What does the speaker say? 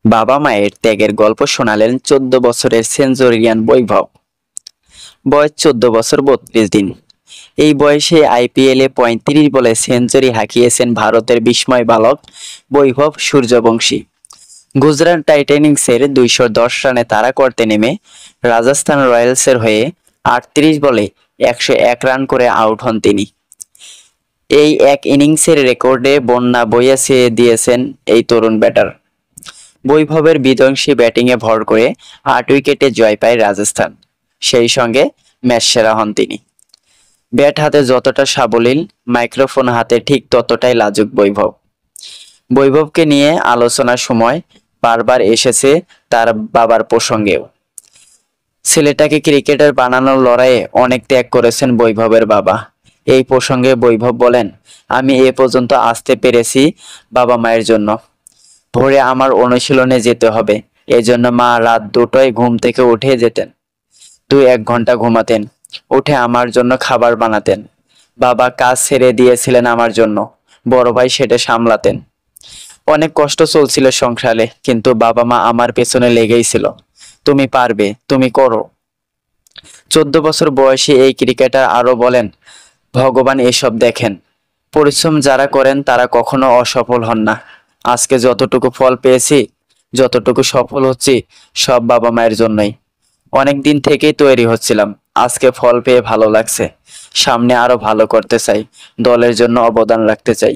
বাবা মায়ের ত্যাগের গল্প শোনালেন 14 বছরের সেঞ্চুরিয়ান বৈভব। বয়স 14 বছর 32 দিন। এই বয়সে আইপিএলে 35 বলে সেঞ্চুরি হাঁকিয়েছেন ভারতের বিস্ময় বালক বৈভব সূর্যবংশী। গুজরাট টাইটানিক্সের 210 রানে তাড়া করতে নেমে রাজস্থান রয়্যালসের হয়ে 38 বলে 101 রান করে আউট হন তিনি। এই এক ইনিংসের রেকর্ডে বন্যা বইয়ে দিয়েছেন এই তরুণ ব্যাটার। বৈভবের বিধ্বংসী ব্যাটিংয়ে ভর করে 8 উইকেটে জয় পায় রাজস্থান। সেই সঙ্গে ম্যাচ সেরা হন তিনি। ব্যাট হাতে যতটা সাবলীল, মাইক্রোফোন হাতে ঠিক ততটাই লাজুক বৈভব। বৈভবকে নিয়ে আলোচনার সময় বারবার এসেছে তার বাবার প্রসঙ্গেও। ছেলেটাকে ক্রিকেটার বানানোর লড়াইয়ে অনেক ত্যাগ করেছেন বৈভবের বাবা। এই প্রসঙ্গে বৈভব বলেন, আমি এ পর্যন্ত আসতে পেরেছি বাবা মায়ের জন্য। ভোরে আমার অনুশীলনে যেতে হবে, এজন্য মা রাত 2টায় ঘুম থেকে উঠে যেতেন। 2-1 ঘন্টা ঘুমাতেন, উঠে আমার জন্য খাবার বানাতেন। বাবা কাজ ছেড়ে দিয়েছিলেন আমার জন্য, বড় ভাই সেটা সামলাতেন। অনেক কষ্ট চলছিল সংসারে, কিন্তু বাবা মা আমার পেছনে লেগেই ছিল। তুমি পারবে, তুমি করো। 14 বছর বয়সী এই ক্রিকেটার আরো বলেন, ভগবান এসব দেখেন। পরিশ্রম যারা করেন তারা কখনো অসফল হন না। আজকে যতটুকু ফল পেয়েছি, যতটুকু সফল হচ্ছি, সব বাবা মায়ের জন্যই। অনেক দিন থেকেই তৈরি হচ্ছিলাম, আজকে ফল পেয়ে ভালো লাগছে। সামনে আরো ভালো করতে চাই, দলের জন্য অবদান রাখতে চাই।